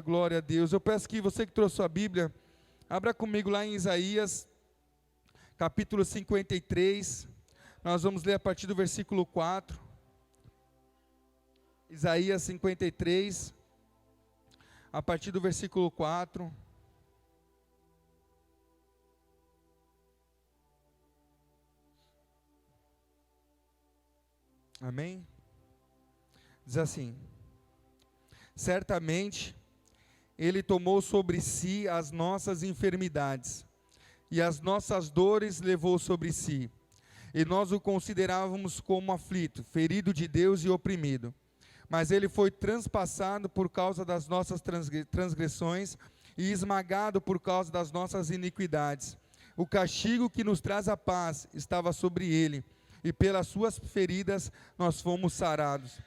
Glória a Deus. Eu peço que você que trouxe sua Bíblia, abra comigo lá em Isaías, capítulo 53. Nós vamos ler a partir do versículo 4. Isaías 53, a partir do versículo 4. Amém? Diz assim: certamente Ele tomou sobre si as nossas enfermidades, e as nossas dores levou sobre si. E nós o considerávamos como aflito, ferido de Deus e oprimido. Mas Ele foi transpassado por causa das nossas transgressões, e esmagado por causa das nossas iniquidades. O castigo que nos traz a paz estava sobre Ele, e pelas suas feridas nós fomos sarados.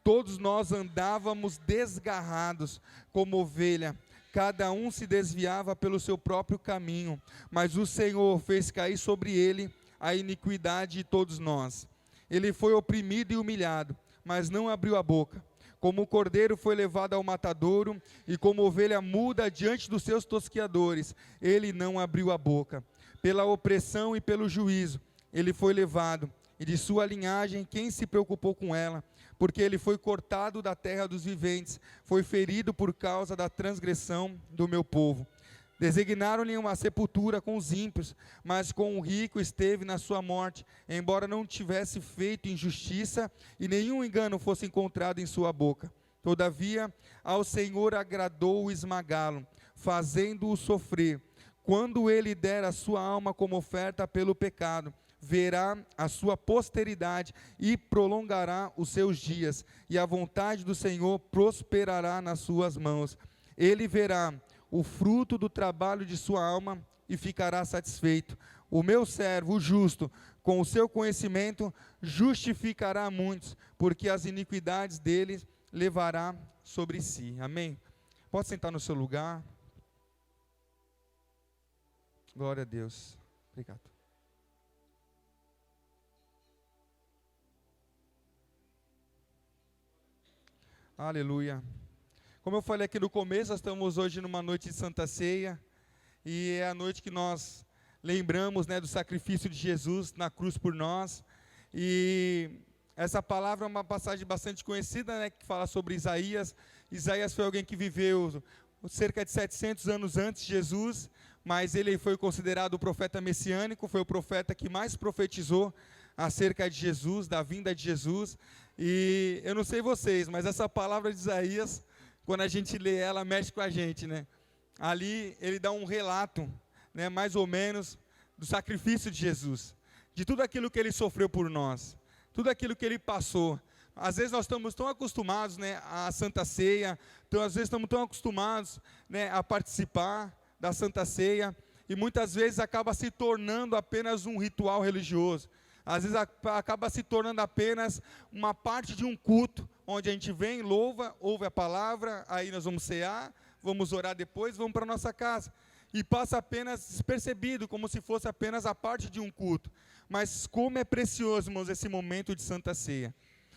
Todos nós andávamos desgarrados como ovelha, cada um se desviava pelo seu próprio caminho, mas o Senhor fez cair sobre ele a iniquidade de todos nós. Ele foi oprimido e humilhado, mas não abriu a boca. Como o cordeiro foi levado ao matadouro, e como ovelha muda diante dos seus tosqueadores, ele não abriu a boca. Pela opressão e pelo juízo, ele foi levado, e de sua linhagem quem se preocupou com ela? Porque ele foi cortado da terra dos viventes, foi ferido por causa da transgressão do meu povo. Designaram-lhe uma sepultura com os ímpios, mas com o rico esteve na sua morte, embora não tivesse feito injustiça, e nenhum engano fosse encontrado em sua boca. Todavia, ao Senhor agradou esmagá-lo, fazendo-o sofrer. Quando ele der a sua alma como oferta pelo pecado, verá a sua posteridade e prolongará os seus dias, e a vontade do Senhor prosperará nas suas mãos. Ele verá o fruto do trabalho de sua alma e ficará satisfeito. O meu servo, o justo, com o seu conhecimento, justificará muitos, porque as iniquidades deles levará sobre si. Amém? Pode sentar no seu lugar. Glória a Deus. Obrigado. Aleluia. Como eu falei aqui no começo, nós estamos hoje numa noite de Santa Ceia, e é a noite que nós lembramos, do sacrifício de Jesus na cruz por nós. E essa palavra é uma passagem bastante conhecida, que fala sobre Isaías. Isaías foi alguém que viveu cerca de 700 anos antes de Jesus, mas ele foi considerado o profeta messiânico, foi o profeta que mais profetizou acerca de Jesus, da vinda de Jesus. E eu não sei vocês, mas essa palavra de Isaías, quando a gente lê ela, mexe com a gente, Ali ele dá um relato, mais ou menos, do sacrifício de Jesus, de tudo aquilo que ele sofreu por nós, tudo aquilo que ele passou. Às vezes nós estamos tão acostumados, à Santa Ceia, então às vezes estamos tão acostumados, a participar da Santa Ceia, e muitas vezes acaba se tornando apenas um ritual religioso. Às vezes acaba se tornando apenas uma parte de um culto, onde a gente vem, louva, ouve a palavra, aí nós vamos cear, vamos orar depois, vamos para a nossa casa. E passa apenas despercebido, como se fosse apenas a parte de um culto. Mas como é precioso, irmãos, esse momento de Santa Ceia.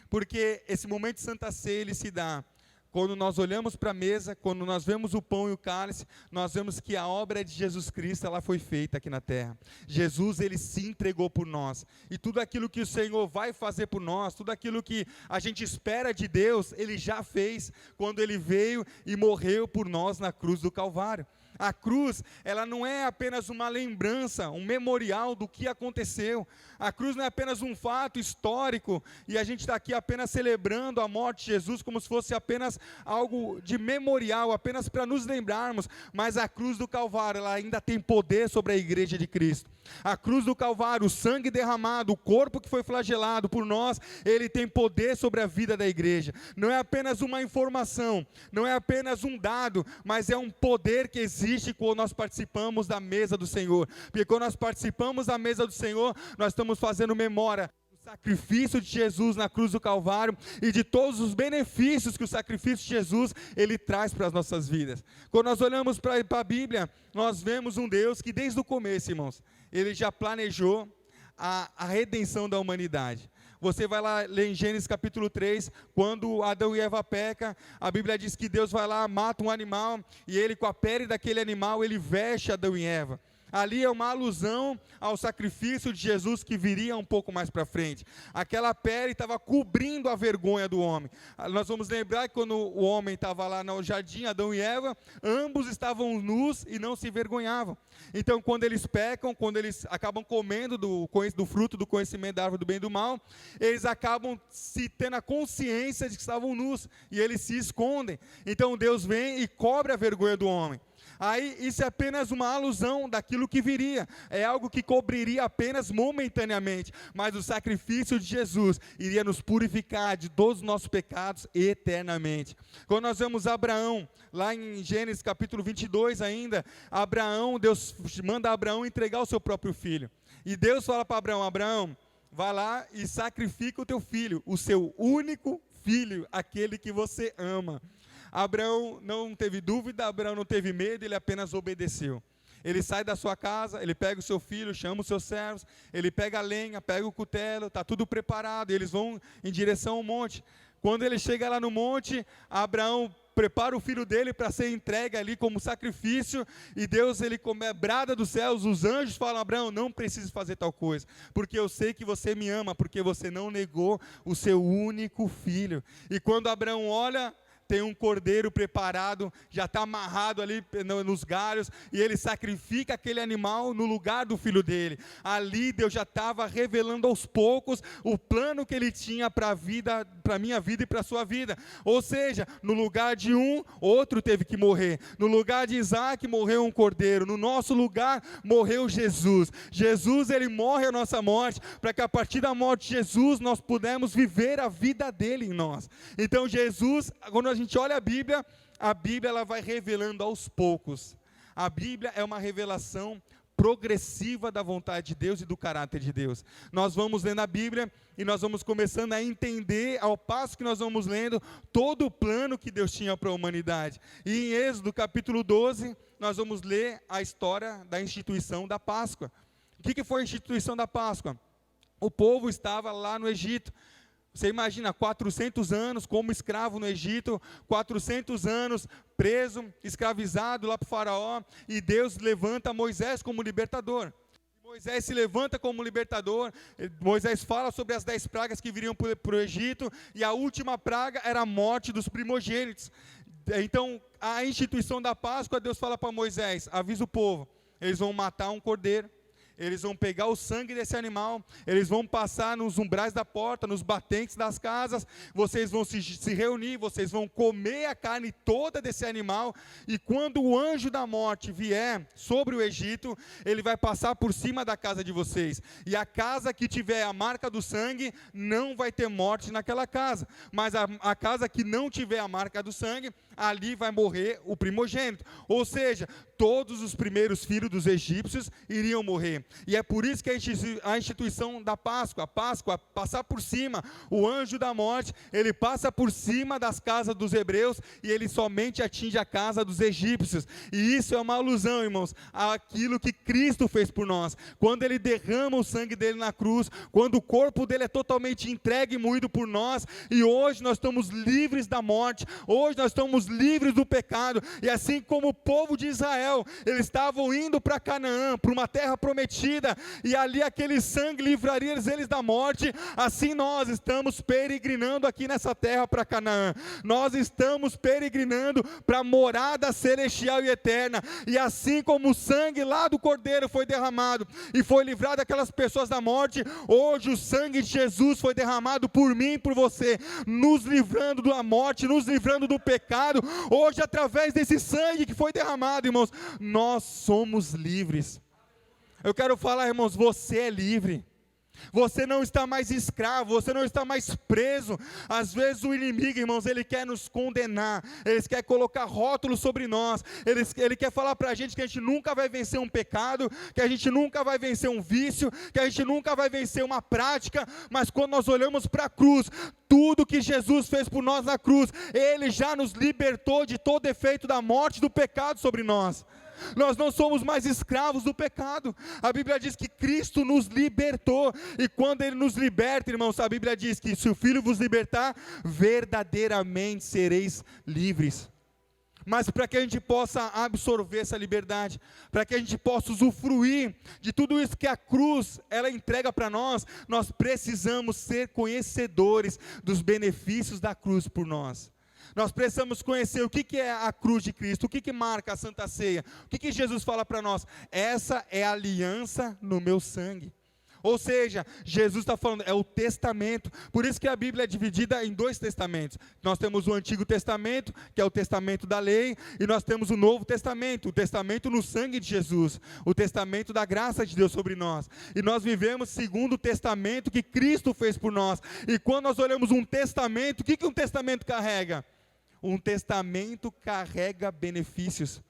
Porque esse momento de Santa Ceia, ele se dá quando nós olhamos para a mesa, quando nós vemos o pão e o cálice, nós vemos que a obra de Jesus Cristo, ela foi feita aqui na terra. Jesus, ele se entregou por nós, e tudo aquilo que o Senhor vai fazer por nós, tudo aquilo que a gente espera de Deus, ele já fez, quando ele veio e morreu por nós na cruz do Calvário. A cruz, ela não é apenas uma lembrança, um memorial do que aconteceu. A cruz não é apenas um fato histórico, e a gente está aqui apenas celebrando a morte de Jesus, como se fosse apenas algo de memorial, apenas para nos lembrarmos. Mas a cruz do Calvário, ela ainda tem poder sobre a igreja de Cristo. A cruz do Calvário, o sangue derramado, o corpo que foi flagelado por nós, ele tem poder sobre a vida da igreja. Não é apenas uma informação, não é apenas um dado, mas é um poder que existe quando nós participamos da mesa do Senhor. Porque quando nós participamos da mesa do Senhor, nós estamos fazendo memória do sacrifício de Jesus na cruz do Calvário e de todos os benefícios que o sacrifício de Jesus, ele traz para as nossas vidas. Quando nós olhamos para a Bíblia, nós vemos um Deus que desde o começo, irmãos, ele já planejou a redenção da humanidade. Você vai lá ler em Gênesis capítulo 3, quando Adão e Eva pecam, a Bíblia diz que Deus vai lá, mata um animal, e ele com a pele daquele animal, ele veste Adão e Eva. Ali é uma alusão ao sacrifício de Jesus que viria um pouco mais para frente. Aquela pele estava cobrindo a vergonha do homem. Nós vamos lembrar que quando o homem estava lá no jardim, Adão e Eva, ambos estavam nus e não se envergonhavam. Então, quando eles pecam, quando eles acabam comendo do fruto do conhecimento da árvore do bem e do mal, eles acabam se tendo a consciência de que estavam nus, e eles se escondem. Então, Deus vem e cobre a vergonha do homem. Aí isso é apenas uma alusão daquilo que viria, é algo que cobriria apenas momentaneamente, mas o sacrifício de Jesus iria nos purificar de todos os nossos pecados eternamente. Quando nós vemos Abraão, lá em Gênesis capítulo 22 ainda, Deus manda Abraão entregar o seu próprio filho, e Deus fala para Abraão: Abraão, vai lá e sacrifica o teu filho, o seu único filho, aquele que você ama. Abraão não teve dúvida, Abraão não teve medo, ele apenas obedeceu. Ele sai da sua casa, ele pega o seu filho, chama os seus servos, ele pega a lenha, pega o cutelo, está tudo preparado, e eles vão em direção ao monte. Quando ele chega lá no monte, Abraão prepara o filho dele para ser entregue ali como sacrifício, e Deus, ele brada dos céus, os anjos falam: Abraão, não precisa fazer tal coisa, porque eu sei que você me ama, porque você não negou o seu único filho. E quando Abraão olha, tem um cordeiro preparado, já está amarrado ali nos galhos, e ele sacrifica aquele animal no lugar do filho dele. Ali Deus já estava revelando aos poucos o plano que ele tinha para a minha vida e para a sua vida. Ou seja, no lugar de um, outro teve que morrer. No lugar de Isaac morreu um cordeiro, no nosso lugar morreu Jesus. Jesus, ele morre a nossa morte, para que a partir da morte de Jesus nós pudemos viver a vida dele em nós. Então Jesus, quando a gente olha a Bíblia ela vai revelando aos poucos. A Bíblia é uma revelação progressiva da vontade de Deus e do caráter de Deus. Nós vamos lendo a Bíblia e nós vamos começando a entender, ao passo que nós vamos lendo, todo o plano que Deus tinha para a humanidade. E em Êxodo capítulo 12, nós vamos ler a história da instituição da Páscoa. O que foi a instituição da Páscoa? O povo estava lá no Egito. Você imagina, 400 anos como escravo no Egito, 400 anos preso, escravizado lá para o faraó, e Deus levanta Moisés como libertador. Moisés se levanta como libertador. Moisés fala sobre as 10 pragas que viriam para o Egito, e a última praga era a morte dos primogênitos. Então, a instituição da Páscoa, Deus fala para Moisés: avisa o povo, eles vão matar um cordeiro, eles vão pegar o sangue desse animal, eles vão passar nos umbrais da porta, nos batentes das casas, vocês vão se reunir, vocês vão comer a carne toda desse animal, e quando o anjo da morte vier sobre o Egito, ele vai passar por cima da casa de vocês, e a casa que tiver a marca do sangue, não vai ter morte naquela casa, mas a casa que não tiver a marca do sangue, ali vai morrer o primogênito. Ou seja, todos os primeiros filhos dos egípcios iriam morrer. E é por isso que a instituição da Páscoa, passar por cima, o anjo da morte, ele passa por cima das casas dos hebreus, e ele somente atinge a casa dos egípcios. E isso é uma alusão, irmãos, àquilo que Cristo fez por nós. Quando ele derrama o sangue dele na cruz, quando o corpo dele é totalmente entregue e moído por nós, e hoje nós estamos livres da morte, hoje nós estamos livres do pecado, e assim como o povo de Israel, eles estavam indo para Canaã, para uma terra prometida, e ali aquele sangue livraria eles da morte, assim nós estamos peregrinando aqui nessa terra para Canaã, nós estamos peregrinando para a morada celestial e eterna, e assim como o sangue lá do Cordeiro foi derramado, e foi livrado aquelas pessoas da morte, hoje o sangue de Jesus foi derramado por mim e por você, nos livrando da morte, nos livrando do pecado. Hoje, através desse sangue que foi derramado, irmãos, nós somos livres. Eu quero falar, irmãos, você é livre. Você não está mais escravo, você não está mais preso. Às vezes o inimigo, irmãos, ele quer nos condenar, ele quer colocar rótulos sobre nós, ele quer falar para a gente que a gente nunca vai vencer um pecado, que a gente nunca vai vencer um vício, que a gente nunca vai vencer uma prática. Mas quando nós olhamos para a cruz, tudo que Jesus fez por nós na cruz, ele já nos libertou de todo efeito da morte, do pecado sobre nós. nós não somos mais escravos do pecado. A Bíblia diz que Cristo nos libertou, e quando Ele nos liberta, irmãos, a Bíblia diz que se o Filho vos libertar, verdadeiramente sereis livres. Mas para que a gente possa absorver essa liberdade, para que a gente possa usufruir de tudo isso que a cruz, ela entrega para nós, nós precisamos ser conhecedores dos benefícios da cruz por nós. Nós precisamos conhecer o que é a cruz de Cristo, o que marca a Santa Ceia, o que Jesus fala para nós. Essa é a aliança no meu sangue. Ou seja, Jesus está falando, é o testamento. Por isso que a Bíblia é dividida em 2 testamentos. Nós temos o Antigo Testamento, que é o testamento da lei, e nós temos o Novo Testamento, o testamento no sangue de Jesus, o testamento da graça de Deus sobre nós. E nós vivemos segundo o testamento que Cristo fez por nós. E quando nós olhamos um testamento, o que um testamento carrega? Um testamento carrega benefícios.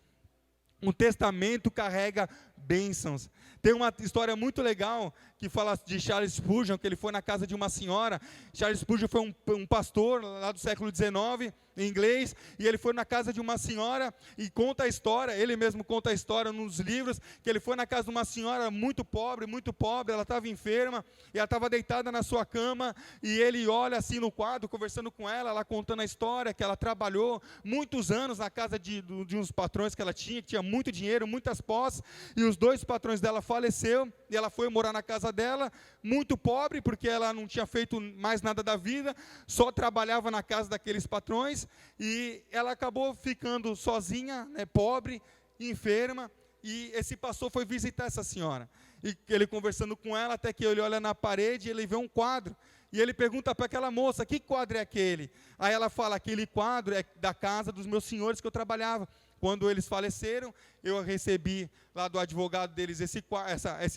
Um testamento carrega bênçãos. Tem uma história muito legal que fala de Charles Spurgeon, que ele foi na casa de uma senhora. Charles Spurgeon foi um pastor lá do século XIX, em inglês, e ele foi na casa de uma senhora e conta a história, ele mesmo conta a história nos livros, que ele foi na casa de uma senhora muito pobre, ela estava enferma, e ela estava deitada na sua cama, e ele olha assim no quadro, conversando com ela, ela contando a história, que ela trabalhou muitos anos na casa de uns patrões que ela tinha, que tinha muito dinheiro, muitas posses, e os 2 patrões dela faleceram, e ela foi morar na casa dela, muito pobre, porque ela não tinha feito mais nada da vida, só trabalhava na casa daqueles patrões, e ela acabou ficando sozinha, né, pobre, enferma, e esse pastor foi visitar essa senhora, e ele conversando com ela, até que ele olha na parede, e ele vê um quadro, e ele pergunta para aquela moça, que quadro é aquele? Aí ela fala, aquele quadro é da casa dos meus senhores que eu trabalhava. Quando eles faleceram, eu recebi lá do advogado deles esse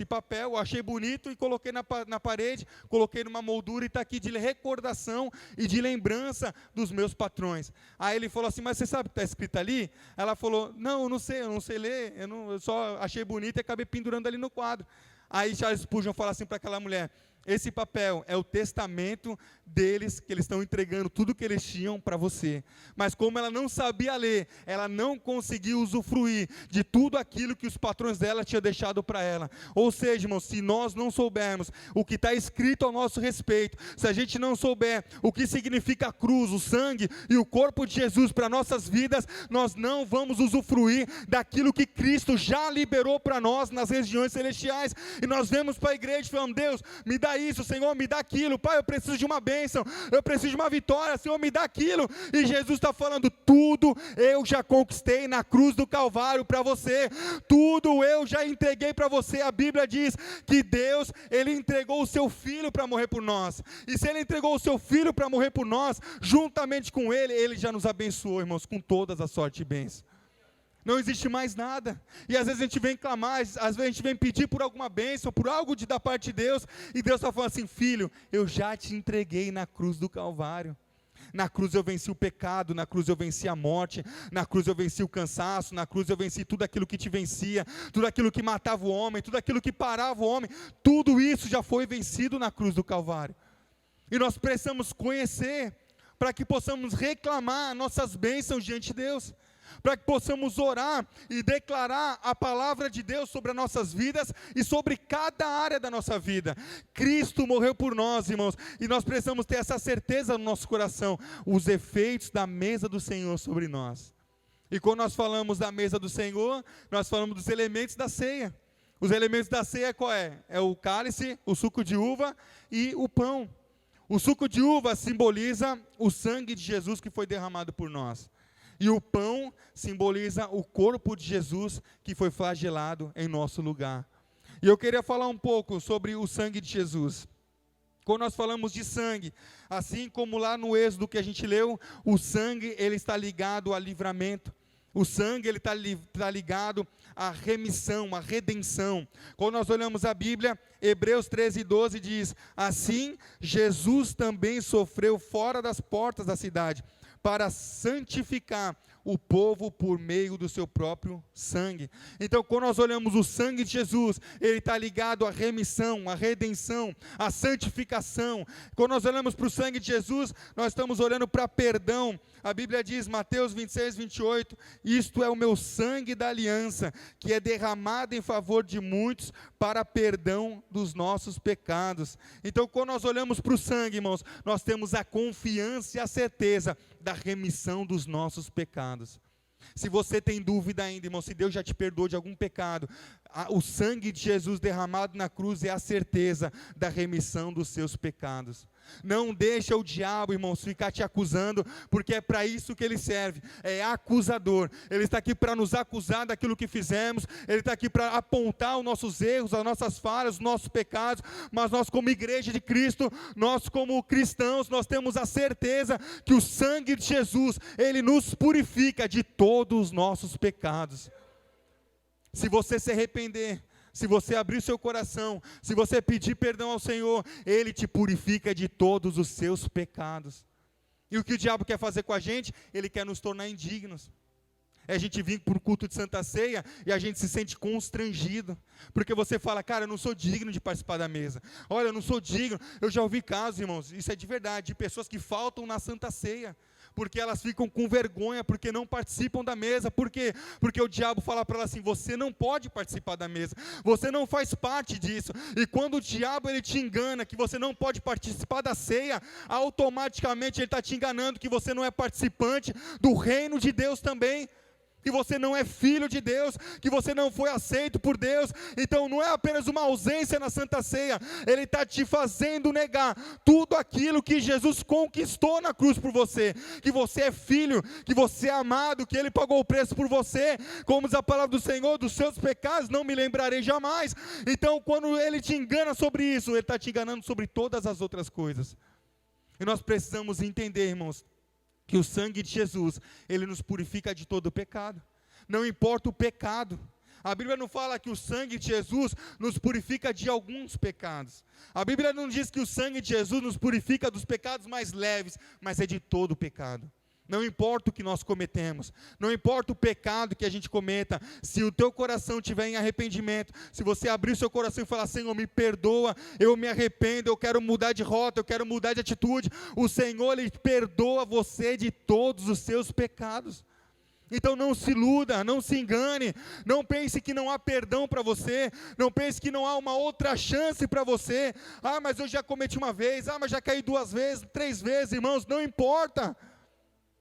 papel, eu achei bonito e coloquei na parede, coloquei numa moldura e está aqui de recordação e de lembrança dos meus patrões. Aí ele falou assim, mas você sabe o que está escrito ali? Ela falou, não, eu não sei ler, eu só achei bonito e acabei pendurando ali no quadro. Aí Charles Spurgeon fala assim para aquela mulher, esse papel é o testamento deles, que eles estão entregando tudo que eles tinham para você. Mas como ela não sabia ler, ela não conseguiu usufruir de tudo aquilo que os patrões dela tinham deixado para ela. Ou seja, irmãos, se nós não soubermos o que está escrito ao nosso respeito, se a gente não souber o que significa a cruz, o sangue e o corpo de Jesus para nossas vidas, nós não vamos usufruir daquilo que Cristo já liberou para nós nas regiões celestiais. E nós vemos para a igreja e falamos, Deus, me dá isso, Senhor, me dá aquilo, Pai, eu preciso de uma bênção, eu preciso de uma vitória, Senhor, me dá aquilo, e Jesus está falando, tudo eu já conquistei na cruz do Calvário para você, tudo eu já entreguei para você. A Bíblia diz que Deus, Ele entregou o seu Filho para morrer por nós, e se Ele entregou o seu Filho para morrer por nós, juntamente com Ele, Ele já nos abençoou, irmãos, com todas as sorte e bênçãos. Não existe mais nada, e às vezes a gente vem clamar, às vezes a gente vem pedir por alguma bênção, por algo da parte de Deus, e Deus está falando assim, filho, eu já te entreguei na cruz do Calvário, na cruz eu venci o pecado, na cruz eu venci a morte, na cruz eu venci o cansaço, na cruz eu venci tudo aquilo que te vencia, tudo aquilo que matava o homem, tudo aquilo que parava o homem, tudo isso já foi vencido na cruz do Calvário, e nós precisamos conhecer, para que possamos reclamar nossas bênçãos diante de Deus, para que possamos orar e declarar a palavra de Deus sobre as nossas vidas e sobre cada área da nossa vida. Cristo morreu por nós, irmãos, e nós precisamos ter essa certeza no nosso coração, os efeitos da mesa do Senhor sobre nós. E quando nós falamos da mesa do Senhor, nós falamos dos elementos da ceia. Os elementos da ceia qual é? É o cálice, o suco de uva e o pão. O suco de uva simboliza o sangue de Jesus que foi derramado por nós. E o pão simboliza o corpo de Jesus que foi flagelado em nosso lugar. E eu queria falar um pouco sobre o sangue de Jesus. Quando nós falamos de sangue, assim como lá no Êxodo que a gente leu, o sangue ele está ligado a livramento. O sangue ele está ligado à remissão, à redenção. Quando nós olhamos a Bíblia, Hebreus 13:12 diz, assim Jesus também sofreu fora das portas da cidade, para santificar o povo por meio do seu próprio sangue. Então, quando nós olhamos o sangue de Jesus, ele está ligado à remissão, à redenção, à santificação. Quando nós olhamos para o sangue de Jesus, nós estamos olhando para perdão. A Bíblia diz, Mateus 26, 28, isto é o meu sangue da aliança, que é derramado em favor de muitos para perdão dos nossos pecados. Então, quando nós olhamos para o sangue, irmãos, nós temos a confiança e a certeza da remissão dos nossos pecados. Se você tem dúvida ainda, irmão, se Deus já te perdoou de algum pecado, o sangue de Jesus derramado na cruz é a certeza da remissão dos seus pecados. Não deixa o diabo, irmãos, ficar te acusando, porque é para isso que ele serve, é acusador. Ele está aqui para nos acusar daquilo que fizemos, ele está aqui para apontar os nossos erros, as nossas falhas, os nossos pecados, mas nós como igreja de Cristo, nós como cristãos, nós temos a certeza que o sangue de Jesus, ele nos purifica de todos os nossos pecados. Se você se arrepender, se você abrir o seu coração, se você pedir perdão ao Senhor, ele te purifica de todos os seus pecados. E o que o diabo quer fazer com a gente? Ele quer nos tornar indignos. É a gente vir para o culto de Santa Ceia e a gente se sente constrangido, porque você fala, cara, eu não sou digno de participar da mesa. Olha, eu não sou digno. Eu já ouvi casos, irmãos, isso é de verdade, de pessoas que faltam na Santa Ceia, porque elas ficam com vergonha, porque não participam da mesa. Por quê? Porque o diabo fala para elas assim, você não pode participar da mesa, você não faz parte disso. E quando o diabo ele te engana, que você não pode participar da ceia, automaticamente ele está te enganando, que você não é participante do reino de Deus também, que você não é filho de Deus, que você não foi aceito por Deus. Então não é apenas uma ausência na Santa Ceia, ele está te fazendo negar tudo aquilo que Jesus conquistou na cruz por você, que você é filho, que você é amado, que ele pagou o preço por você, como diz a palavra do Senhor, dos seus pecados não me lembrarei jamais. Então quando ele te engana sobre isso, ele está te enganando sobre todas as outras coisas. E nós precisamos entender, irmãos, que o sangue de Jesus, ele nos purifica de todo o pecado, não importa o pecado. A Bíblia não fala que o sangue de Jesus nos purifica de alguns pecados, a Bíblia não diz que o sangue de Jesus nos purifica dos pecados mais leves, mas é de todo o pecado. Não importa o que nós cometemos, não importa o pecado que a gente cometa, se o teu coração estiver em arrependimento, se você abrir o seu coração e falar, Senhor, me perdoa, eu me arrependo, eu quero mudar de rota, eu quero mudar de atitude, o Senhor, ele perdoa você de todos os seus pecados. Então não se iluda, não se engane, não pense que não há perdão para você, não pense que não há uma outra chance para você. Ah, mas eu já cometi uma vez, mas já caí 2 vezes, 3 vezes, irmãos, não importa.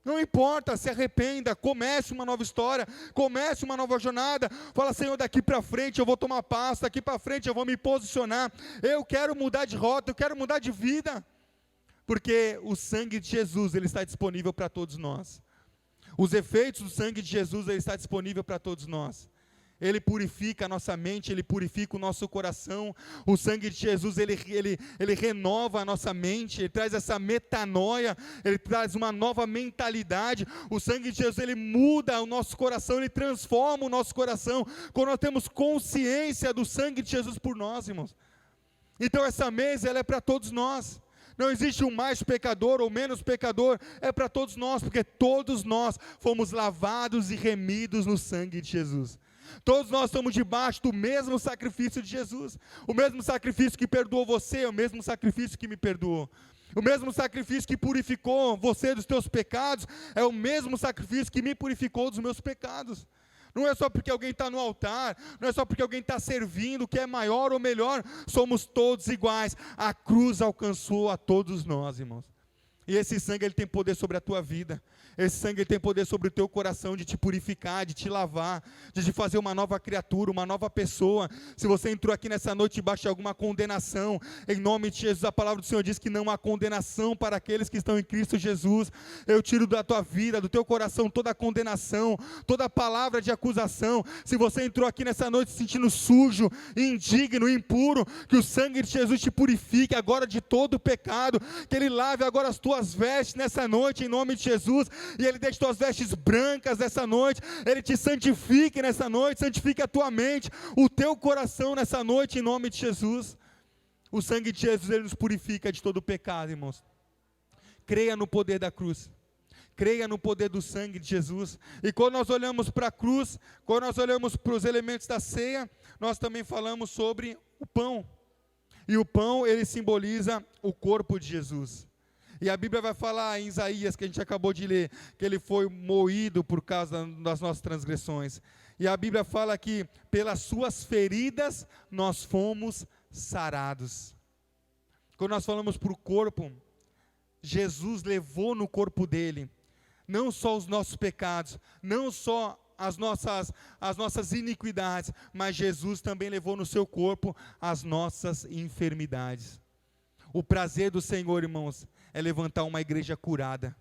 Não importa, se arrependa, comece uma nova história, comece uma nova jornada, fala, Senhor, daqui para frente eu vou tomar passo, daqui para frente eu vou me posicionar, eu quero mudar de rota, eu quero mudar de vida, porque o sangue de Jesus, ele está disponível para todos nós, os efeitos do sangue de Jesus, ele está disponível para todos nós. Ele purifica a nossa mente, ele purifica o nosso coração. O sangue de Jesus, ele renova a nossa mente, ele traz essa metanoia, ele traz uma nova mentalidade. O sangue de Jesus, ele muda o nosso coração, ele transforma o nosso coração, quando nós temos consciência do sangue de Jesus por nós, irmãos. Então essa mesa, ela é para todos nós. Não existe um mais pecador ou menos pecador, é para todos nós, porque todos nós fomos lavados e remidos no sangue de Jesus. Todos nós estamos debaixo do mesmo sacrifício de Jesus. O mesmo sacrifício que perdoou você, é o mesmo sacrifício que me perdoou. O mesmo sacrifício que purificou você dos teus pecados, é o mesmo sacrifício que me purificou dos meus pecados. Não é só porque alguém está no altar, não é só porque alguém está servindo, que é maior ou melhor, somos todos iguais. A cruz alcançou a todos nós, irmãos. E esse sangue, ele tem poder sobre a tua vida. Esse sangue, ele tem poder sobre o teu coração, de te purificar, de te lavar, de te fazer uma nova criatura, uma nova pessoa. Se você entrou aqui nessa noite debaixo de alguma condenação, em nome de Jesus, a palavra do Senhor diz que não há condenação para aqueles que estão em Cristo Jesus. Eu tiro da tua vida, do teu coração, toda a condenação, toda a palavra de acusação. Se você entrou aqui nessa noite se sentindo sujo, indigno, impuro, que o sangue de Jesus te purifique agora de todo o pecado, que ele lave agora as tuas vestes nessa noite, em nome de Jesus, e ele deixe tuas vestes brancas nessa noite, ele te santifique nessa noite, santifique a tua mente, o teu coração nessa noite, em nome de Jesus. O sangue de Jesus, ele nos purifica de todo o pecado, irmãos. Creia no poder da cruz, Creia no poder do sangue de Jesus. E quando nós olhamos para a cruz, quando nós olhamos para os elementos da ceia, nós também falamos sobre o pão. E o pão, ele simboliza o corpo de Jesus. E a Bíblia vai falar em Isaías, que a gente acabou de ler, que ele foi moído por causa das nossas transgressões. E a Bíblia fala que pelas suas feridas nós fomos sarados. Quando nós falamos para o corpo, Jesus levou no corpo dele não só os nossos pecados, não só as nossas iniquidades, mas Jesus também levou no seu corpo as nossas enfermidades. O prazer do Senhor, irmãos, é levantar uma igreja curada.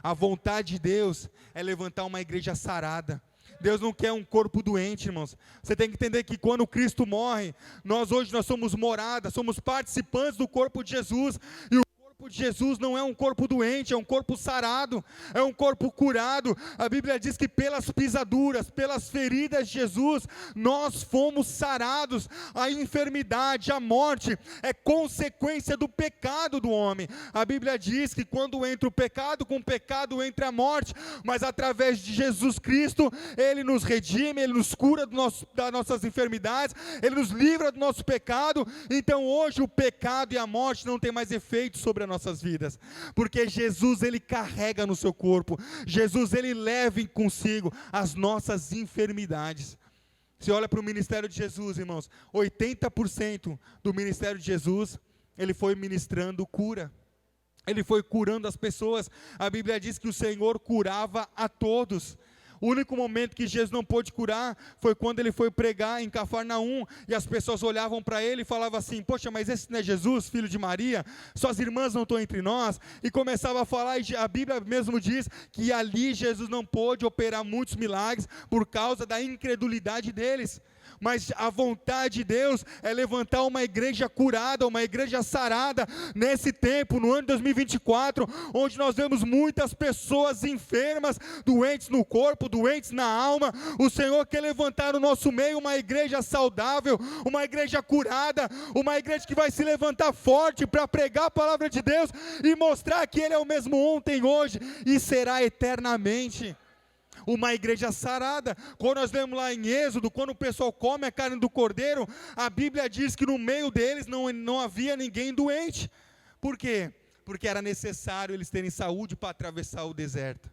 A vontade de Deus é levantar uma igreja sarada. Deus não quer um corpo doente, irmãos. Você tem que entender que quando Cristo morre, nós somos morada, somos participantes do corpo de Jesus. E o corpo de Jesus não é um corpo doente, é um corpo sarado, é um corpo curado. A Bíblia diz que pelas pisaduras, pelas feridas de Jesus, nós fomos sarados. A enfermidade, a morte, é consequência do pecado do homem. A Bíblia diz que quando entra o pecado, com o pecado entra a morte, mas através de Jesus Cristo, Ele nos redime, Ele nos cura das nossas enfermidades, Ele nos livra do nosso pecado. Então hoje o pecado e a morte não tem mais efeito sobre as nossas vidas, porque Jesus, Ele carrega no seu corpo, Jesus, Ele leva consigo as nossas enfermidades. Você olha para o ministério de Jesus, irmãos, 80% do ministério de Jesus, Ele foi ministrando cura, Ele foi curando as pessoas. A Bíblia diz que o Senhor curava a todos. O único momento que Jesus não pôde curar foi quando Ele foi pregar em Cafarnaum, e as pessoas olhavam para Ele e falavam assim: poxa, mas esse não é Jesus, filho de Maria? Suas irmãs não estão entre nós? E começava a falar, e a Bíblia mesmo diz que ali Jesus não pôde operar muitos milagres por causa da incredulidade deles. Mas a vontade de Deus é levantar uma igreja curada, uma igreja sarada, nesse tempo, no ano de 2024, onde nós vemos muitas pessoas enfermas, doentes no corpo, doentes na alma. O Senhor quer levantar no nosso meio uma igreja saudável, uma igreja curada, uma igreja que vai se levantar forte para pregar a palavra de Deus e mostrar que Ele é o mesmo ontem, hoje e será eternamente. Uma igreja sarada. Quando nós vemos lá em Êxodo, quando o pessoal come a carne do cordeiro, a Bíblia diz que no meio deles não havia ninguém doente. Por quê? Porque era necessário eles terem saúde para atravessar o deserto.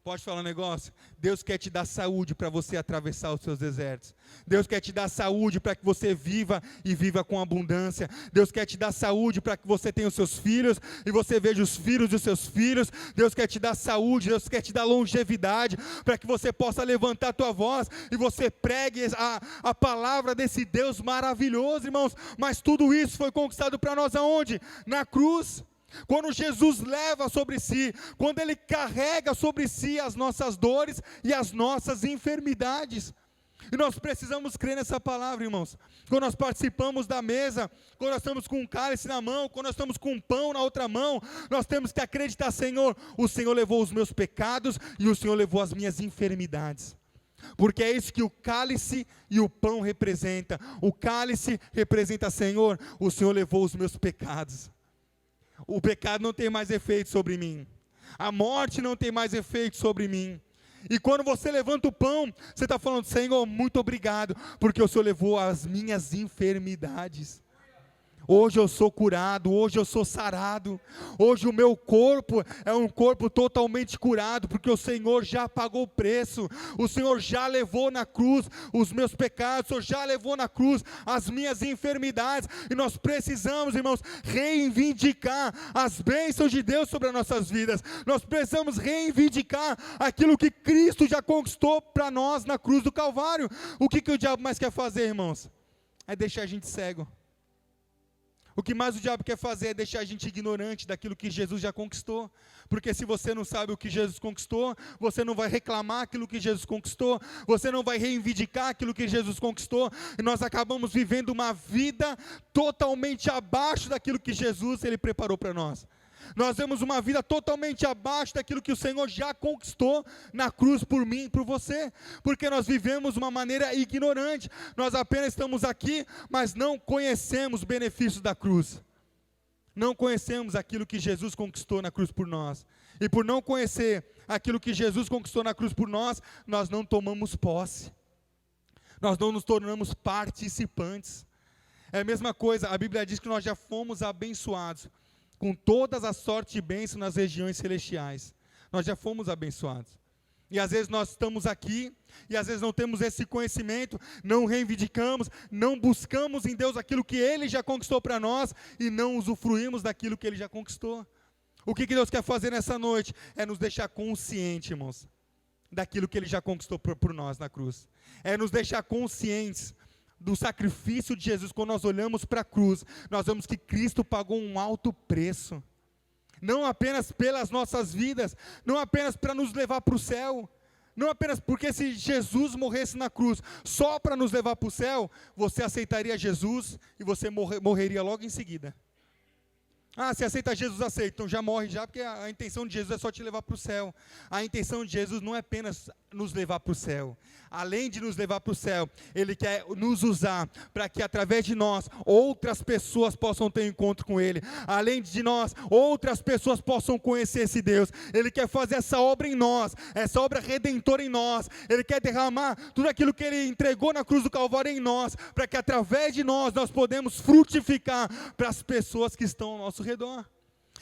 Pode falar um negócio? Deus quer te dar saúde para você atravessar os seus desertos. Deus quer te dar saúde para que você viva e viva com abundância. Deus quer te dar saúde para que você tenha os seus filhos e você veja os filhos dos seus filhos. Deus quer te dar saúde, Deus quer te dar longevidade para que você possa levantar a tua voz e você pregue a palavra desse Deus maravilhoso, irmãos. Mas tudo isso foi conquistado para nós aonde? Na cruz. Quando Jesus leva sobre si, quando Ele carrega sobre si as nossas dores e as nossas enfermidades. E nós precisamos crer nessa palavra, irmãos. Quando nós participamos da mesa, quando nós estamos com um cálice na mão, quando nós estamos com um pão na outra mão, nós temos que acreditar: Senhor, o Senhor levou os meus pecados e o Senhor levou as minhas enfermidades. Porque é isso que o cálice e o pão representa. O cálice representa: Senhor, o Senhor levou os meus pecados. O pecado não tem mais efeito sobre mim. A morte não tem mais efeito sobre mim. E quando você levanta o pão, você está falando: Senhor, muito obrigado, porque o Senhor levou as minhas enfermidades. Hoje eu sou curado, hoje eu sou sarado, hoje o meu corpo é um corpo totalmente curado, porque o Senhor já pagou o preço, o Senhor já levou na cruz os meus pecados, o Senhor já levou na cruz as minhas enfermidades, e nós precisamos, irmãos, reivindicar as bênçãos de Deus sobre as nossas vidas. Nós precisamos reivindicar aquilo que Cristo já conquistou para nós na cruz do Calvário. O que o diabo mais quer fazer, irmãos? É deixar a gente cego. O que mais o diabo quer fazer é deixar a gente ignorante daquilo que Jesus já conquistou. Porque se você não sabe o que Jesus conquistou, você não vai reclamar aquilo que Jesus conquistou, você não vai reivindicar aquilo que Jesus conquistou, e nós acabamos vivendo uma vida totalmente abaixo daquilo que Jesus Ele preparou para nós. Nós vemos uma vida totalmente abaixo daquilo que o Senhor já conquistou na cruz por mim e por você, porque nós vivemos de uma maneira ignorante. Nós apenas estamos aqui, mas não conhecemos os benefícios da cruz, não conhecemos aquilo que Jesus conquistou na cruz por nós. E por não conhecer aquilo que Jesus conquistou na cruz por nós, nós não tomamos posse. Nós não nos tornamos participantes. É a mesma coisa, a Bíblia diz que nós já fomos abençoados com todas as sortes de bênçãos nas regiões celestiais. Nós já fomos abençoados. E às vezes nós estamos aqui, e às vezes não temos esse conhecimento, não reivindicamos, não buscamos em Deus aquilo que Ele já conquistou para nós, e não usufruímos daquilo que Ele já conquistou. O que Deus quer fazer nessa noite? É nos deixar conscientes, irmãos, daquilo que Ele já conquistou por nós na cruz. É nos deixar conscientes do sacrifício de Jesus. Quando nós olhamos para a cruz, nós vemos que Cristo pagou um alto preço. Não apenas pelas nossas vidas, não apenas para nos levar para o céu, não apenas porque se Jesus morresse na cruz só para nos levar para o céu, você aceitaria Jesus e você morreria logo em seguida. Ah, se aceita Jesus, aceita, então já morre já, porque a intenção de Jesus é só te levar para o céu. A intenção de Jesus não é apenas nos levar para o céu. Além de nos levar para o céu, Ele quer nos usar para que através de nós, outras pessoas possam ter encontro com Ele. Além de nós, outras pessoas possam conhecer esse Deus. Ele quer fazer essa obra em nós, essa obra redentora em nós. Ele quer derramar tudo aquilo que Ele entregou na cruz do Calvário em nós, para que através de nós podemos frutificar para as pessoas que estão ao nosso redor.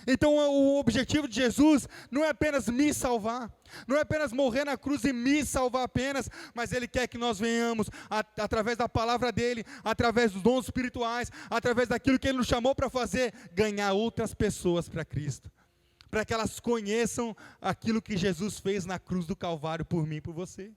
Então o objetivo de Jesus não é apenas me salvar, não é apenas morrer na cruz e me salvar apenas, mas Ele quer que nós venhamos, através da palavra dEle, através dos dons espirituais, através daquilo que Ele nos chamou para fazer, ganhar outras pessoas para Cristo, para que elas conheçam aquilo que Jesus fez na cruz do Calvário por mim e por você.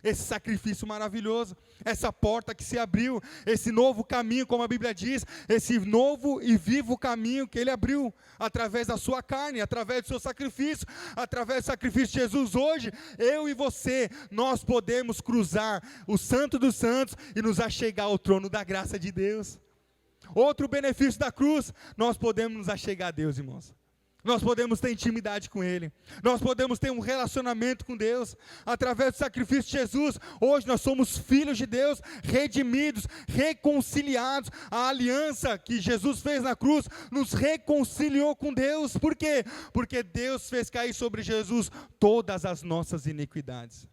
Esse sacrifício maravilhoso, essa porta que se abriu, esse novo caminho, como a Bíblia diz, esse novo e vivo caminho que Ele abriu, através da sua carne, através do seu sacrifício, através do sacrifício de Jesus. Hoje, eu e você, nós podemos cruzar o Santo dos Santos e nos achegar ao trono da graça de Deus. Outro benefício da cruz, nós podemos nos achegar a Deus, irmãos. Nós podemos ter intimidade com Ele, nós podemos ter um relacionamento com Deus, através do sacrifício de Jesus. Hoje nós somos filhos de Deus, redimidos, reconciliados. A aliança que Jesus fez na cruz, nos reconciliou com Deus. Por quê? Porque Deus fez cair sobre Jesus todas as nossas iniquidades,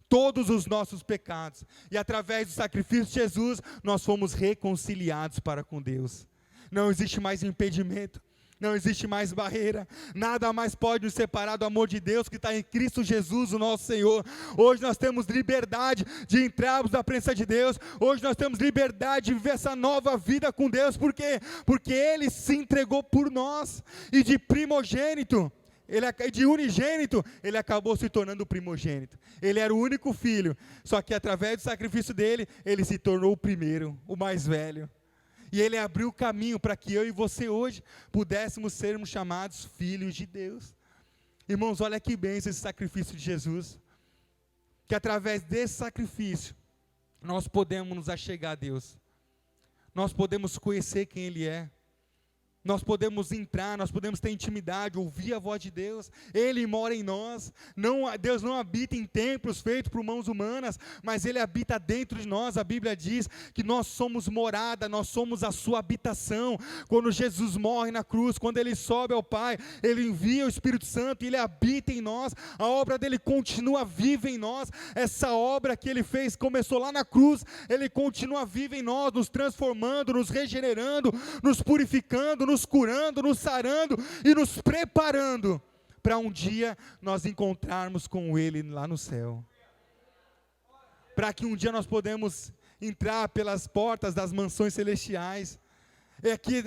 todos os nossos pecados, e através do sacrifício de Jesus, nós fomos reconciliados para com Deus. Não existe mais impedimento, não existe mais barreira, nada mais pode nos separar do amor de Deus que está em Cristo Jesus, o nosso Senhor. Hoje nós temos liberdade de entrarmos na presença de Deus, hoje nós temos liberdade de viver essa nova vida com Deus. Por quê? Porque Ele se entregou por nós, e de primogênito, de unigênito, Ele acabou se tornando o primogênito. Ele era o único filho, só que através do sacrifício dEle, Ele se tornou o primeiro, o mais velho. E Ele abriu o caminho para que eu e você hoje pudéssemos sermos chamados filhos de Deus. Irmãos, olha que bênção esse sacrifício de Jesus. Que através desse sacrifício, nós podemos nos achegar a Deus. Nós podemos conhecer quem Ele é. Nós podemos entrar, nós podemos ter intimidade, ouvir a voz de Deus. Ele mora em nós. Deus não habita em templos feitos por mãos humanas, mas Ele habita dentro de nós. A Bíblia diz que nós somos morada, nós somos a sua habitação. Quando Jesus morre na cruz, quando Ele sobe ao Pai, Ele envia o Espírito Santo e Ele habita em nós. A obra dEle continua viva em nós. Essa obra que Ele fez, começou lá na cruz, Ele continua viva em nós, nos transformando, nos regenerando, nos purificando, nos curando, nos sarando e nos preparando para um dia nós encontrarmos com Ele lá no céu. Para que um dia nós podemos entrar pelas portas das mansões celestiais.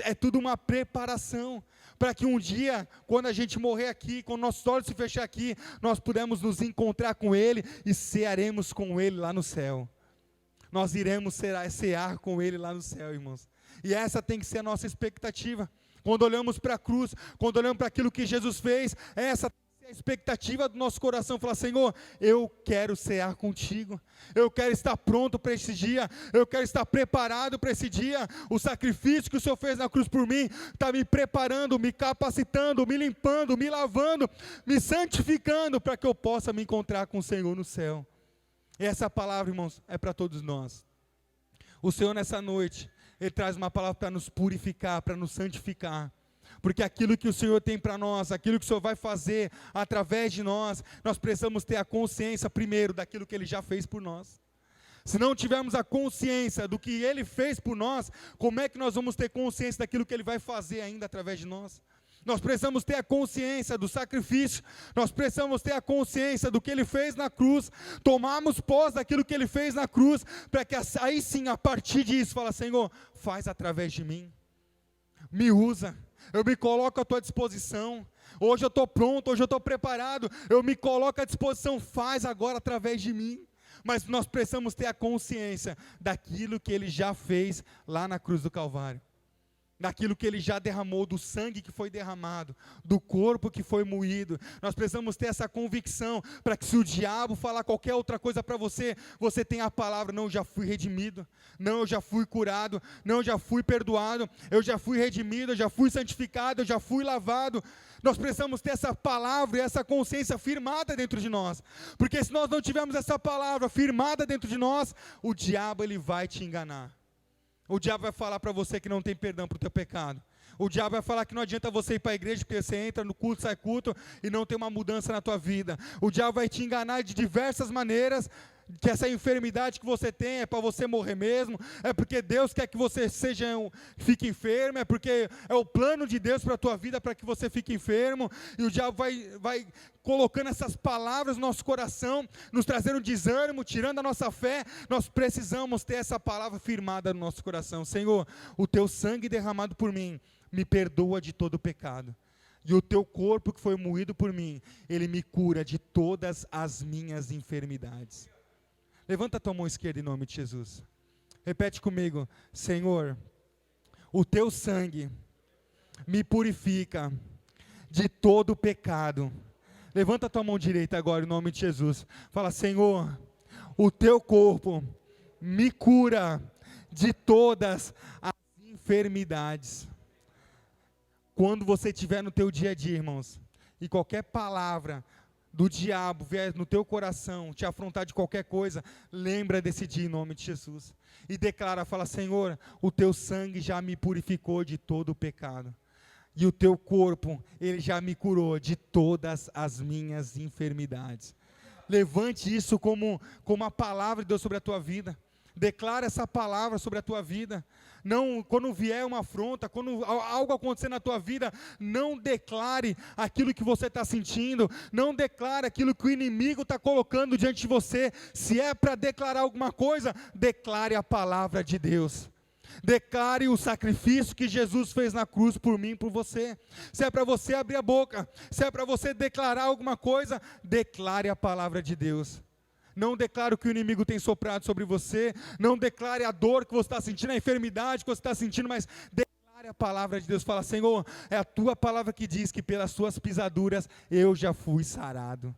É tudo uma preparação, para que um dia, quando a gente morrer aqui, quando nossos olhos se fechar aqui, nós pudermos nos encontrar com Ele e cearemos com Ele lá no céu. Nós iremos cear com Ele lá no céu, irmãos. E essa tem que ser a nossa expectativa. Quando olhamos para a cruz, quando olhamos para aquilo que Jesus fez, essa tem que ser a expectativa do nosso coração. Falar: Senhor, eu quero cear contigo. Eu quero estar pronto para esse dia. Eu quero estar preparado para esse dia. O sacrifício que o Senhor fez na cruz por mim está me preparando, me capacitando, me limpando, me lavando, me santificando para que eu possa me encontrar com o Senhor no céu. E essa palavra, irmãos, é para todos nós. O Senhor nessa noite, Ele traz uma palavra para nos purificar, para nos santificar, porque aquilo que o Senhor tem para nós, aquilo que o Senhor vai fazer através de nós, nós precisamos ter a consciência primeiro daquilo que Ele já fez por nós. Se não tivermos a consciência do que Ele fez por nós, como é que nós vamos ter consciência daquilo que Ele vai fazer ainda através de nós? Nós precisamos ter a consciência do sacrifício, nós precisamos ter a consciência do que Ele fez na cruz, tomarmos posse daquilo que Ele fez na cruz, para que aí sim, a partir disso, fala: Senhor, faz através de mim, me usa, eu me coloco à tua disposição, hoje eu estou pronto, hoje eu estou preparado, eu me coloco à disposição, faz agora através de mim. Mas nós precisamos ter a consciência daquilo que Ele já fez lá na cruz do Calvário, daquilo que Ele já derramou, do sangue que foi derramado, do corpo que foi moído. Nós precisamos ter essa convicção, para que se o diabo falar qualquer outra coisa para você, você tenha a palavra: não, eu já fui redimido, não, eu já fui curado, não, eu já fui perdoado, eu já fui redimido, eu já fui santificado, eu já fui lavado. Nós precisamos ter essa palavra e essa consciência firmada dentro de nós, porque se nós não tivermos essa palavra firmada dentro de nós, o diabo ele vai te enganar. O diabo vai falar para você que não tem perdão para o teu pecado. O diabo vai falar que não adianta você ir para a igreja, porque você entra no culto, sai culto e não tem uma mudança na tua vida. O diabo vai te enganar de diversas maneiras, que essa enfermidade que você tem é para você morrer mesmo, é porque Deus quer que você fique enfermo, é porque é o plano de Deus para a tua vida, para que você fique enfermo, e o diabo vai colocando essas palavras no nosso coração, nos trazendo desânimo, tirando a nossa fé. Nós precisamos ter essa palavra firmada no nosso coração: Senhor, o teu sangue derramado por mim, me perdoa de todo o pecado, e o teu corpo que foi moído por mim, ele me cura de todas as minhas enfermidades. Levanta a tua mão esquerda em nome de Jesus. Repete comigo: Senhor, o teu sangue me purifica de todo o pecado. Levanta a tua mão direita agora em nome de Jesus. Fala: Senhor, o teu corpo me cura de todas as enfermidades. Quando você estiver no teu dia a dia, irmãos, e qualquer palavra do diabo vier no teu coração, te afrontar de qualquer coisa, lembra desse dia em nome de Jesus, e declara, fala: Senhor, o teu sangue já me purificou de todo o pecado, e o teu corpo, ele já me curou de todas as minhas enfermidades. Levante isso como a palavra de Deus sobre a tua vida. Declara essa palavra sobre a tua vida. Não, quando vier uma afronta, quando algo acontecer na tua vida, não declare aquilo que você está sentindo, não declare aquilo que o inimigo está colocando diante de você. Se é para declarar alguma coisa, declare a palavra de Deus. Declare o sacrifício que Jesus fez na cruz por mim e por você. Se é para você abrir a boca, se é para você declarar alguma coisa, declare a palavra de Deus. Não declare o que o inimigo tem soprado sobre você, não declare a dor que você está sentindo, a enfermidade que você está sentindo, mas declare a palavra de Deus. Fala: Senhor, é a tua palavra que diz que pelas suas pisaduras eu já fui sarado.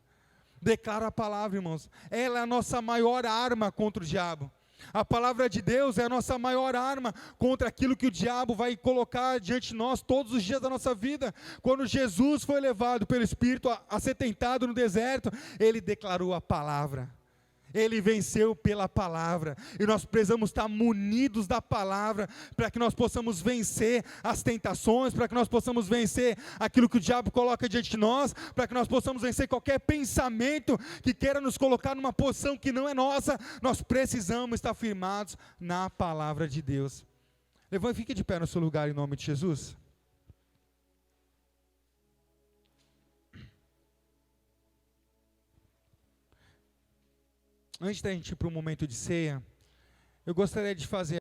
Declara a palavra, irmãos. Ela é a nossa maior arma contra o diabo. A palavra de Deus é a nossa maior arma contra aquilo que o diabo vai colocar diante de nós todos os dias da nossa vida. Quando Jesus foi levado pelo Espírito a ser tentado no deserto, ele declarou a palavra. Ele venceu pela palavra, e nós precisamos estar munidos da palavra, para que nós possamos vencer as tentações, para que nós possamos vencer aquilo que o diabo coloca diante de nós, para que nós possamos vencer qualquer pensamento que queira nos colocar numa posição que não é nossa. Nós precisamos estar firmados na palavra de Deus. Levante, fique de pé no seu lugar em nome de Jesus. Antes da gente ir para um momento de ceia, eu gostaria de fazer